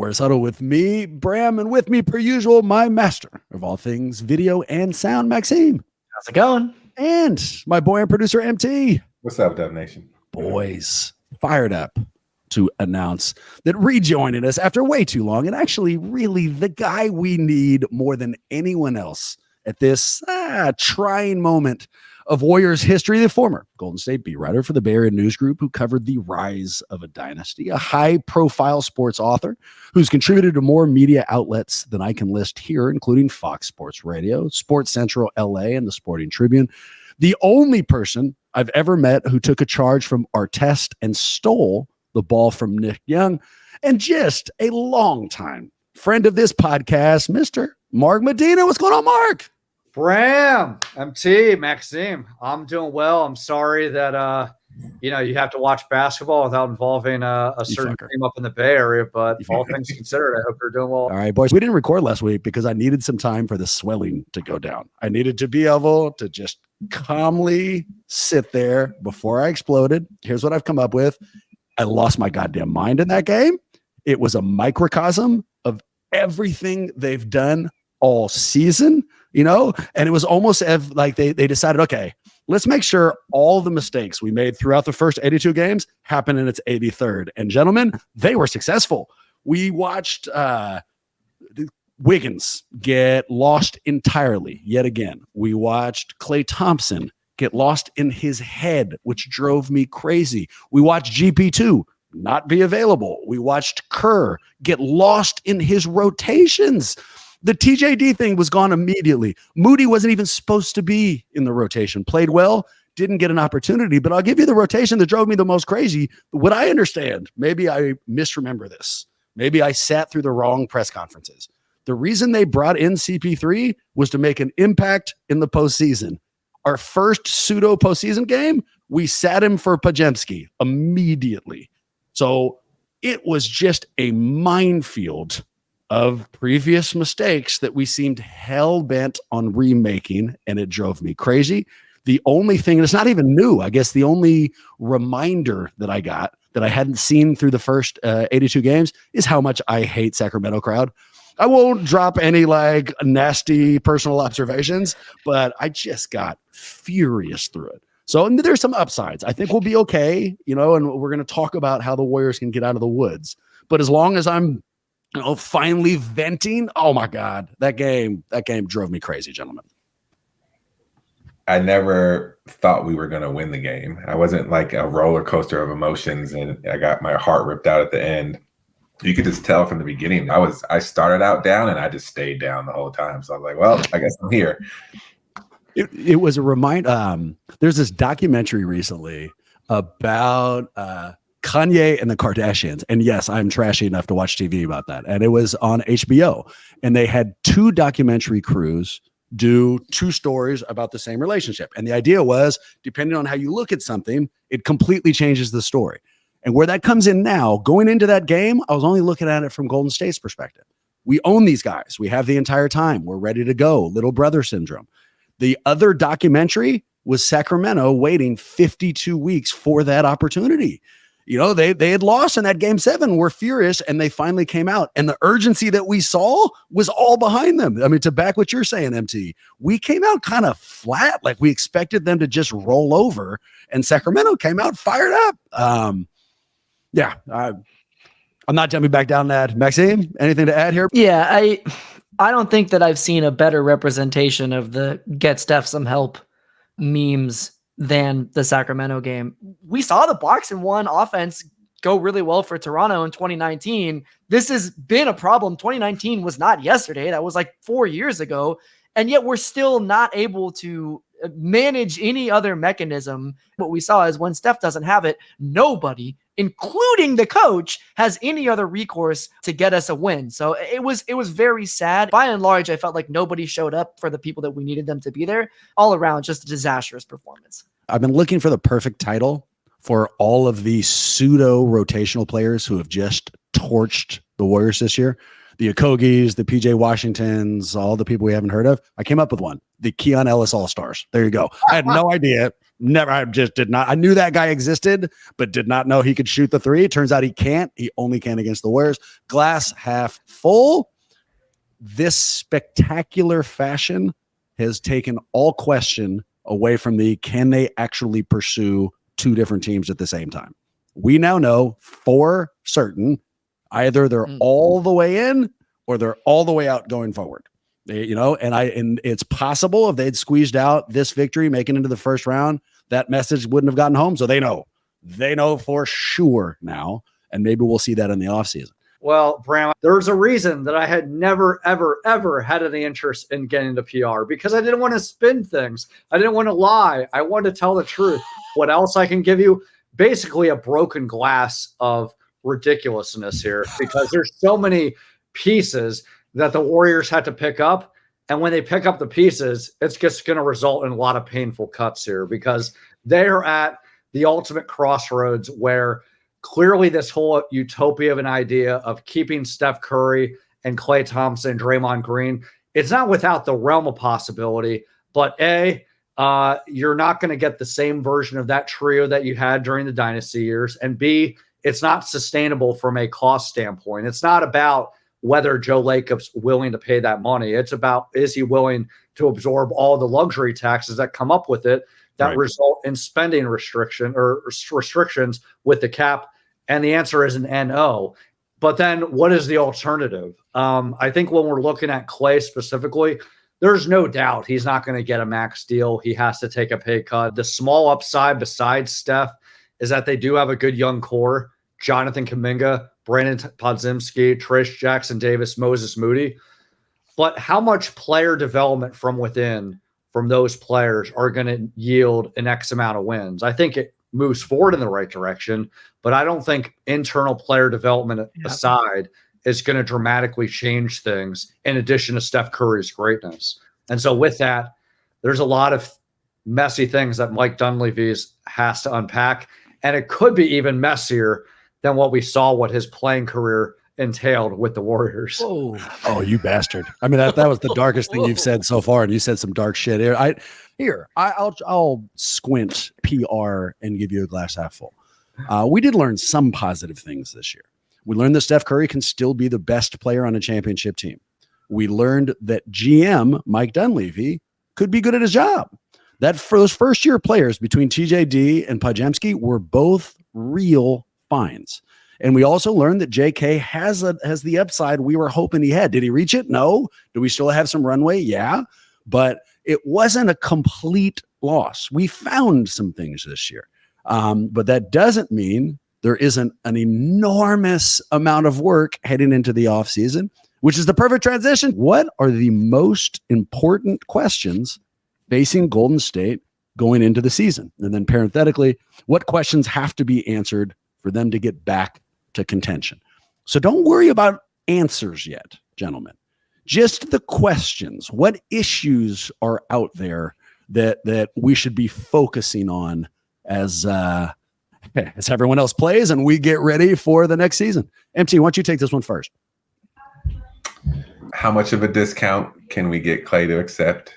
Warriors Huddle with me, Bram, and with me, per usual, my master of all things video and sound, Maxime. How's it going? And my boy and producer, MT. What's up, Dub Nation? Boys, fired up to announce that rejoining us after way too long, and actually really the guy we need more than anyone else at this trying moment of Warriors history, the former Golden State beat writer for the Bay Area News Group who covered the rise of a dynasty, a high-profile sports author who's contributed to more media outlets than I can list here, including Fox Sports Radio, Sports Central LA, and the Sporting Tribune. The only person I've ever met who took a charge from Artest and stole the ball from Nick Young, and just a long-time friend of this podcast, Mr. Mark Medina. What's going on, Mark? Bram, MT, Maxime, I'm doing well. I'm sorry that you have to watch basketball without involving a certain team up in the Bay Area, but all things considered, I hope you're doing well. All right, boys. We didn't record last week because I needed some time for the swelling to go down. I needed to be able to just calmly sit there before I exploded. Here's what I've come up with. I lost my goddamn mind in that game. It was a microcosm of everything they've done all season, and it was almost like they decided, okay, let's make sure all the mistakes we made throughout the first 82 games happen in its 83rd. And gentlemen, they were successful. We watched Wiggins get lost entirely yet again. We watched Klay Thompson get lost in his head, which drove me crazy. We watched GP2 not be available. We watched Kerr get lost in his rotations. The TJD thing was gone immediately. Moody wasn't even supposed to be in the rotation. Played well, didn't get an opportunity, but I'll give you the rotation that drove me the most crazy. What I understand, maybe I misremember this. Maybe I sat through the wrong press conferences. The reason they brought in CP3 was to make an impact in the postseason. Our first pseudo postseason game, we sat him for Pajemski immediately. So it was just a minefield of previous mistakes that we seemed hell-bent on remaking, and it drove me crazy. The only thing, and it's not even new, I guess the only reminder that I got that I hadn't seen through the first 82 games is how much I hate Sacramento crowd. I won't drop any nasty personal observations, but I just got furious through it. So there's some upsides. I think we'll be okay, and we're going to talk about how the Warriors can get out of the woods. But as long as I'm finally venting, oh my God, that game drove me crazy, gentlemen. I never thought we were going to win the game. I wasn't like a roller coaster of emotions, and I got my heart ripped out at the end. You could just tell from the beginning. I started out down, and I just stayed down the whole time. So I was like, well, I guess I'm here. It was a reminder. There's this documentary recently about Kanye and the Kardashians. And yes, I'm trashy enough to watch TV about that. And it was on HBO. And they had two documentary crews do two stories about the same relationship. And the idea was, depending on how you look at something, it completely changes the story. And where that comes in now, going into that game, I was only looking at it from Golden State's perspective. We own these guys. We have the entire time. We're ready to go. Little brother syndrome. The other documentary was Sacramento waiting 52 weeks for that opportunity. They had lost in that game 7, were furious, and they finally came out. And the urgency that we saw was all behind them. I mean, to back what you're saying, MT, we came out kind of flat. Like we expected them to just roll over, and Sacramento came out fired up. I'm not jumping back down that. Maxime, anything to add here? Yeah, I don't think that I've seen a better representation of the get Steph some help memes than the Sacramento game. We saw the box and one offense go really well for Toronto in 2019. This has been a problem. 2019 was not yesterday. That was like 4 years ago. And yet we're still not able to manage any other mechanism. What we saw is when Steph doesn't have it, nobody, including the coach, has any other recourse to get us a win. So it was very sad. By and large, I felt like nobody showed up for the people that we needed them to be there. All around, just a disastrous performance. I've been looking for the perfect title for all of the pseudo rotational players who have just torched the Warriors this year. The Okogis, the PJ Washingtons, all the people we haven't heard of. I came up with one. The Keon Ellis All-Stars. There you go. I had no idea. Never. I just did not. I knew that guy existed, but did not know he could shoot the three. It turns out he can't. He only can against the Warriors. Glass half full. This spectacular fashion has taken all question away from can they actually pursue two different teams at the same time? We now know for certain either they're all the way in or they're all the way out going forward. And it's possible if they'd squeezed out this victory, making it into the first round, that message wouldn't have gotten home. So they know for sure now, and maybe we'll see that in the offseason. Well, Bram, there's a reason that I had never, ever, ever had any interest in getting into PR, because I didn't want to spin things. I didn't want to lie. I wanted to tell the truth. What else I can give you? Basically a broken glass of ridiculousness here, because there's so many pieces that the Warriors had to pick up. And when they pick up the pieces, it's just going to result in a lot of painful cuts here, because they're at the ultimate crossroads where clearly this whole utopia of an idea of keeping Steph Curry and Klay Thompson and Draymond Green, it's not without the realm of possibility, but you're not going to get the same version of that trio that you had during the dynasty years. And B, it's not sustainable from a cost standpoint. It's not about whether Joe Lacob's willing to pay that money. It's about, is he willing to absorb all the luxury taxes that come up with it that result in spending restrictions with the cap? And the answer is an NO. But then what is the alternative? I think when we're looking at Klay specifically, there's no doubt he's not going to get a max deal. He has to take a pay cut. The small upside besides Steph is that they do have a good young core. Jonathan Kuminga, Brandon Podziemski, Trish Jackson Davis, Moses Moody. But how much player development from within from those players are going to yield an X amount of wins? I think it moves forward in the right direction, but I don't think internal player development aside is going to dramatically change things in addition to Steph Curry's greatness. And so with that, there's a lot of messy things that Mike Dunleavy has to unpack, and it could be even messier than what we saw what his playing career entailed with the Warriors. Oh, you bastard. I mean, that was the darkest thing you've said so far, and you said some dark shit here. I'll squint PR and give you a glass half full. We did learn some positive things this year. We learned that Steph Curry can still be the best player on a championship team. We learned that GM Mike Dunleavy could be good at his job. That for those first year players between TJD and Podziemski were both real finds. And we also learned that JK has the upside we were hoping he had. Did he reach it? No. Do we still have some runway? Yeah. But it wasn't a complete loss. We found some things this year. But that doesn't mean there isn't an enormous amount of work heading into the offseason, which is the perfect transition. What are the most important questions facing Golden State going into the season? And then parenthetically, what questions have to be answered for them to get back to contention? So don't worry about answers yet, gentlemen. Just the questions. What issues are out there that we should be focusing on as everyone else plays and we get ready for the next season? MT, why don't you take this one first? How much of a discount can we get Klay to accept?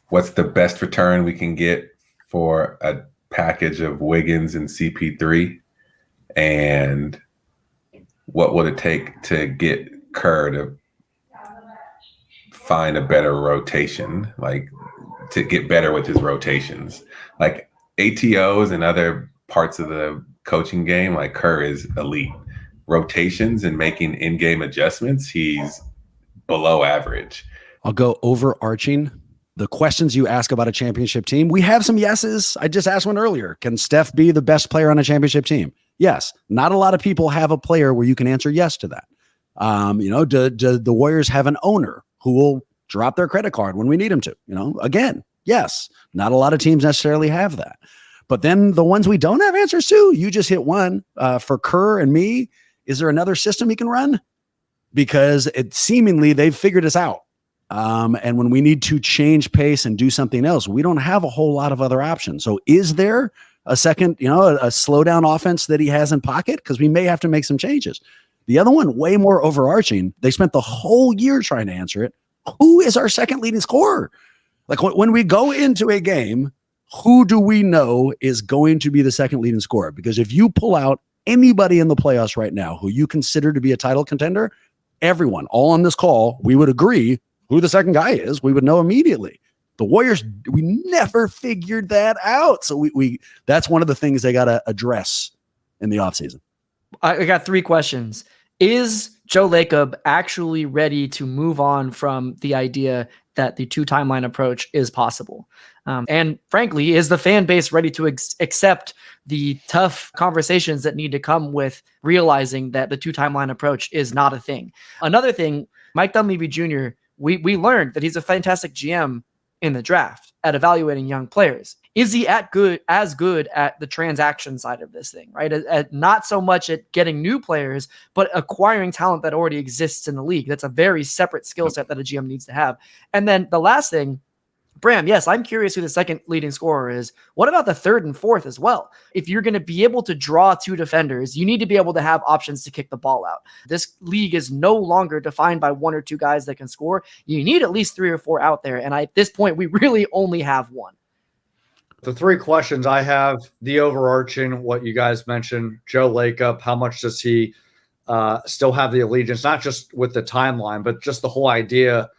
What's the best return we can get for a package of Wiggins and CP3? And what would it take to get Kerr to find a better rotation, like to get better with his rotations? Like ATOs and other parts of the coaching game, like Kerr is elite. Rotations and making in-game adjustments, he's below average. I'll go overarching. The questions you ask about a championship team, we have some yeses. I just asked one earlier. Can Steph be the best player on a championship team? Yes. Not a lot of people have a player where you can answer yes to that. Do the Warriors have an owner who will drop their credit card when we need him to? Again, yes. Not a lot of teams necessarily have that. But then the ones we don't have answers to, you just hit one. For Kerr and me, is there another system he can run? Because it seemingly they've figured us out. And when we need to change pace and do something else, we don't have a whole lot of other options. So is there a second, a slow down offense that he has in pocket? Because we may have to make some changes. The other one, way more overarching, they spent the whole year trying to answer it. Who is our second leading scorer? Like when we go into a game, who do we know is going to be the second leading scorer? Because if you pull out anybody in the playoffs right now who you consider to be a title contender, everyone, all on this call, we would agree who the second guy is. We would know immediately. The Warriors, we never figured that out. So we that's one of the things they got to address in the offseason. I got 3 questions. Is Joe Lacob actually ready to move on from the idea that the 2 timeline approach is possible? And frankly, is the fan base ready to accept the tough conversations that need to come with realizing that the 2 timeline approach is not a thing? Another thing, Mike Dunleavy Jr., we learned that he's a fantastic GM in the draft at evaluating young players. Is he as good at the transaction side of this thing, right? At not so much at getting new players, but acquiring talent that already exists in the league. That's a very separate skill set that a GM needs to have. And then the last thing, Bram, yes, I'm curious who the second leading scorer is. What about the third and fourth as well? If you're going to be able to draw 2 defenders, you need to be able to have options to kick the ball out. This league is no longer defined by 1 or 2 guys that can score. You need at least 3 or 4 out there. And at this point, we really only have 1. The 3 questions I have, the overarching, what you guys mentioned, Joe Lacob, how much does he still have the allegiance, not just with the timeline, but just the whole idea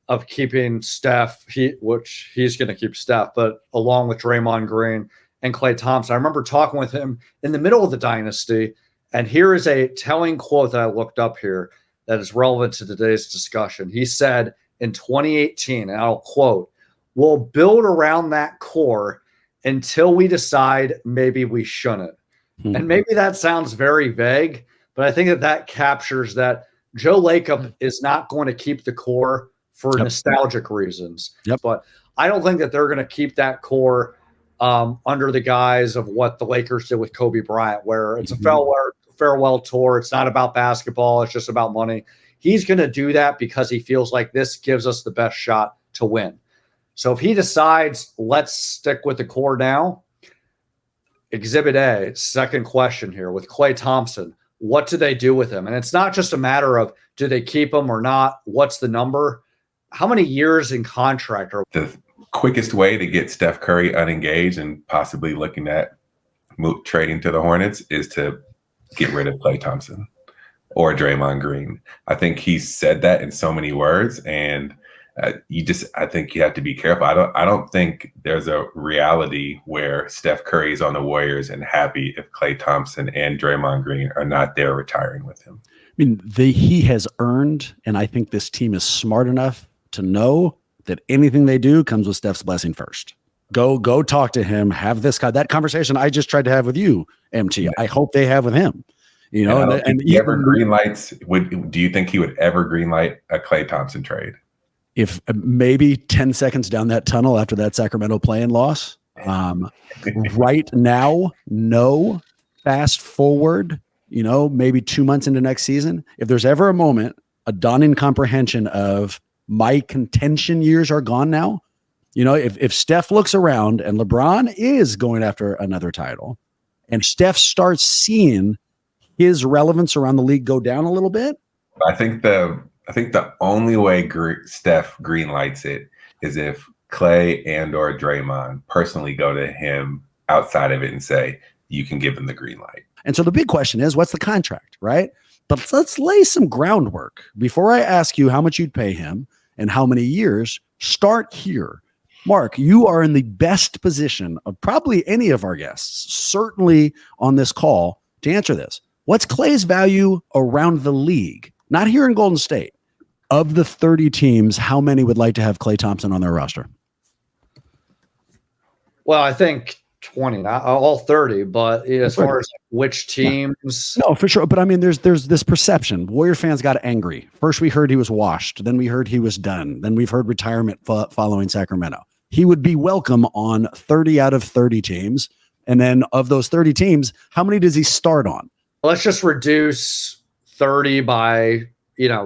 of keeping Steph, which he's going to keep Steph, but along with Draymond Green and Klay Thompson. I remember talking with him in the middle of the dynasty, and here is a telling quote that I looked up here that is relevant to today's discussion. He said in 2018, and I'll quote, "We'll build around that core until we decide maybe we shouldn't." And maybe that sounds very vague, but I think that captures that Joe Lacob is not going to keep the core for nostalgic reasons. But I don't think that they're going to keep that core under the guise of what the Lakers did with Kobe Bryant, where it's a farewell tour. It's not about basketball. It's just about money. He's going to do that because he feels like this gives us the best shot to win. So if he decides, let's stick with the core now, Exhibit A, second question here with Klay Thompson, what do they do with him? And it's not just a matter of do they keep him or not? What's the number? How many years in contract are the quickest way to get Steph Curry unengaged and possibly looking at trading to the Hornets is to get rid of Klay Thompson or Draymond Green. I think he said that in so many words, and I think you have to be careful. I don't think there's a reality where Steph Curry is on the Warriors and happy if Klay Thompson and Draymond Green are not there retiring with him. I mean, he has earned, and I think this team is smart enough to know that anything they do comes with Steph's blessing first. Go talk to him, have that conversation I just tried to have with you, MT. Yeah. I hope they have with him. You know, and he ever green lights. Do you think he would ever green light a Klay Thompson trade? If maybe 10 seconds down that tunnel after that Sacramento play-in loss, right now, no. Fast forward, maybe 2 months into next season. If there's ever a moment, a dawning comprehension of my contention years are gone now. If Steph looks around and LeBron is going after another title, and Steph starts seeing his relevance around the league go down a little bit, I think the only way Steph greenlights it is if Klay and or Draymond personally go to him outside of it and say, you can give him the green light. And so the big question is, what's the contract, right? But let's lay some groundwork. Before I ask you how much you'd pay him and how many years, start here. Mark, you are in the best position of probably any of our guests, certainly on this call, to answer this. What's Klay's value around the league? Not here in Golden State. Of the 30 teams, how many would like to have Klay Thompson on their roster? Well, I think 20, not all 30, but as far as which teams. No, for sure. But I mean, there's this perception. Warrior fans got angry. First, we heard he was washed. Then we heard he was done. Then we've heard retirement following Sacramento. He would be welcome on 30 out of 30 teams. And then of those 30 teams, how many does he start on? Let's just reduce 30 by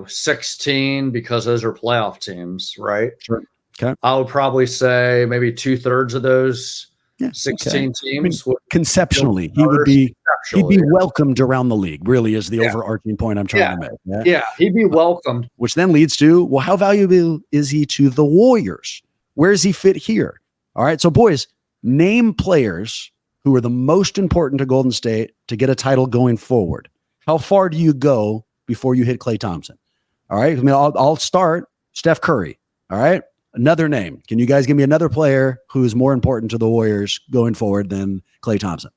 16 because those are playoff teams, right? Sure. Okay. I would probably say maybe 2/3 of those 16 teams. I mean, conceptually, he'd be welcomed around the league, really is the overarching point I'm trying to make. Yeah, he'd be welcomed. Which then leads to, well, how valuable is he to the Warriors? Where does he fit here? All right. So, boys, name players who are the most important to Golden State to get a title going forward. How far do you go before you hit Klay Thompson? All right. I mean, I'll start Steph Curry. All right. Another name. Can you guys give me another player who is more important to the Warriors going forward than Klay Thompson?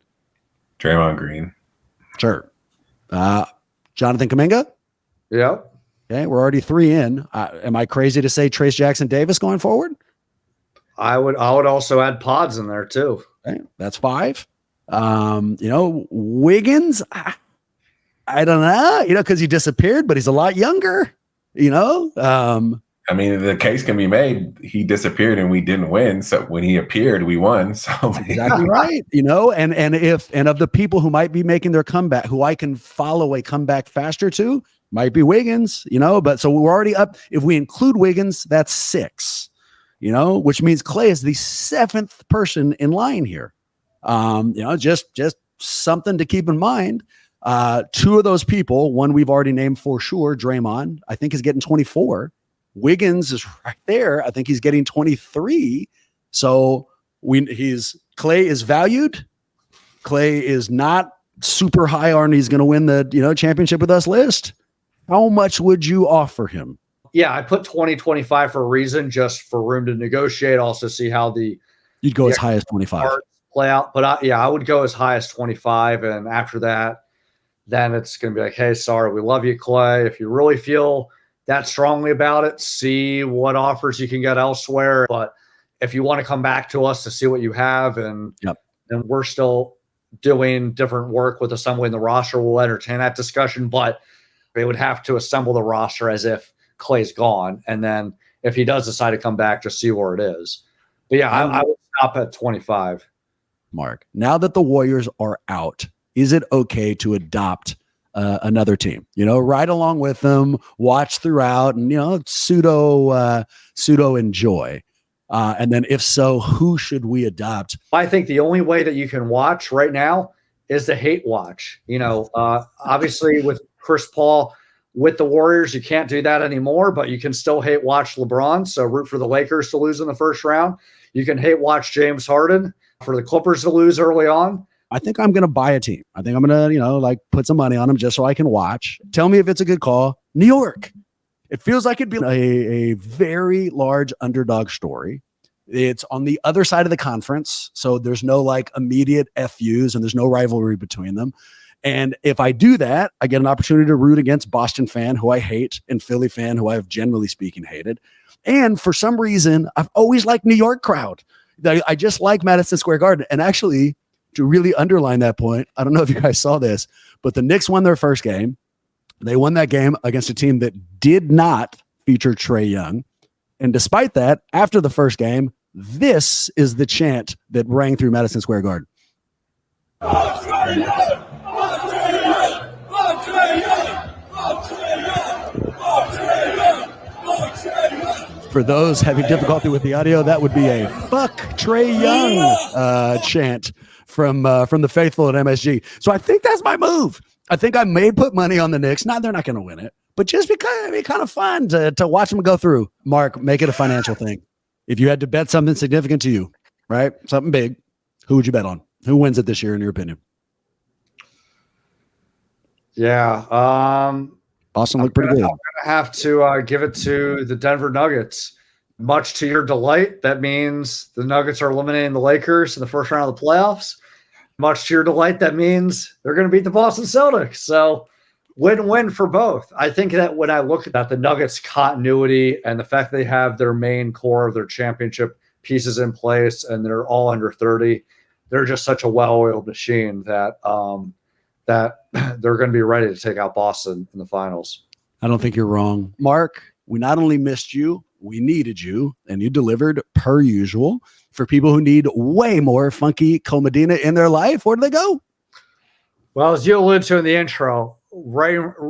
Draymond Green. Sure. Jonathan Kuminga? Yep. Okay, we're already 3 in. Am I crazy to say Trace Jackson Davis going forward? I would also add Pods in there too. Okay, that's 5. Wiggins, I don't know, because he disappeared, but he's a lot younger, I mean, the case can be made. He disappeared and we didn't win. So when he appeared, we won. So exactly right. And of the people who might be making their comeback, who I can follow a comeback faster to, might be Wiggins, but so we're already up. If we include Wiggins, that's 6, which means Klay is the 7th person in line here. Just something to keep in mind. 2 of those people, one we've already named for sure, Draymond, I think is getting 24. Wiggins is right there. I think he's getting 23. So Klay is valued. Klay is not super high on he's going to win the championship with us list. How much would you offer him? Yeah, I put 20-25 for a reason, just for room to negotiate. Also see how you'd go as high as 25 play out. But I would go as high as 25, and after that, then it's going to be like, hey, sorry, we love you, Klay. If you really feel that strongly about it, see what offers you can get elsewhere. But if you want to come back to us to see what you have, and we're still doing different work with assembling the roster, we'll entertain that discussion. But they would have to assemble the roster as if Klay's gone. And then if he does decide to come back, just see where it is. But yeah, I would stop at 25. Mark, now that the Warriors are out, is it okay to adopt another team, ride along with them, watch throughout, and, pseudo enjoy. And then if so, who should we adopt? I think the only way that you can watch right now is to hate watch. Obviously with Chris Paul with the Warriors, you can't do that anymore, but you can still hate watch LeBron. So root for the Lakers to lose in the first round. You can hate watch James Harden for the Clippers to lose early on. I think I'm going to buy a team. I think I'm going to, put some money on them just so I can watch. Tell me if it's a good call. New York. It feels like it'd be a very large underdog story. It's on the other side of the conference, so there's no immediate FUs and there's no rivalry between them. And if I do that, I get an opportunity to root against Boston fan, who I hate, and Philly fan, who I've generally speaking hated. And for some reason, I've always liked New York crowd. I just like Madison Square Garden. And actually, to really underline that point, I don't know if you guys saw this, but the Knicks won their first game. They won that game against a team that did not feature Trae Young. And despite that, after the first game, this is the chant that rang through Madison Square Garden. For those having difficulty with the audio, that would be a "fuck Trae Young" chant from the faithful at MSG. So I think that's my move. I think I may put money on the Knicks. They're not going to win it, but just because it'd be kind of fun to watch them go through. Mark, make it a financial thing. If you had to bet something significant to you, right, something big, who would you bet on? Who wins it this year, in your opinion? Yeah, Boston looked pretty good. I'm going to have to give it to the Denver Nuggets. Much to your delight, that means the Nuggets are eliminating the Lakers in the first round of the playoffs. Much to your delight, that means they're going to beat the Boston Celtics. So win-win for both. I think that when I look at the Nuggets' continuity and the fact they have their main core of their championship pieces in place and they're all under 30, they're just such a well-oiled machine that they're going to be ready to take out Boston in the finals. I don't think you're wrong. Mark, we not only missed you, we needed you, and you delivered per usual. For people who need way more funky Klay Medina in their life, where do they go? Well, as you alluded to in the intro,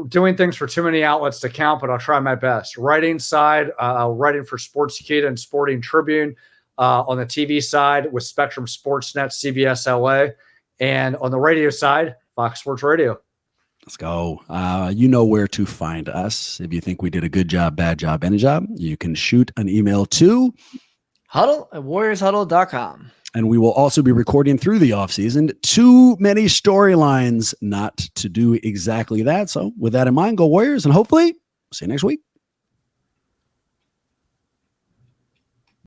doing things for too many outlets to count, but I'll try my best. Writing side, writing for Sportskeeda and Sporting Tribune. On the TV side with Spectrum Sportsnet, CBS LA. And on the radio side, Fox Sports Radio. Let's go. You know where to find us. If you think we did a good job, bad job, any job, you can shoot an email to Huddle at warriorshuddle.com. And we will also be recording through the offseason. Too many storylines not to do exactly that. So with that in mind, go Warriors, and hopefully see you next week.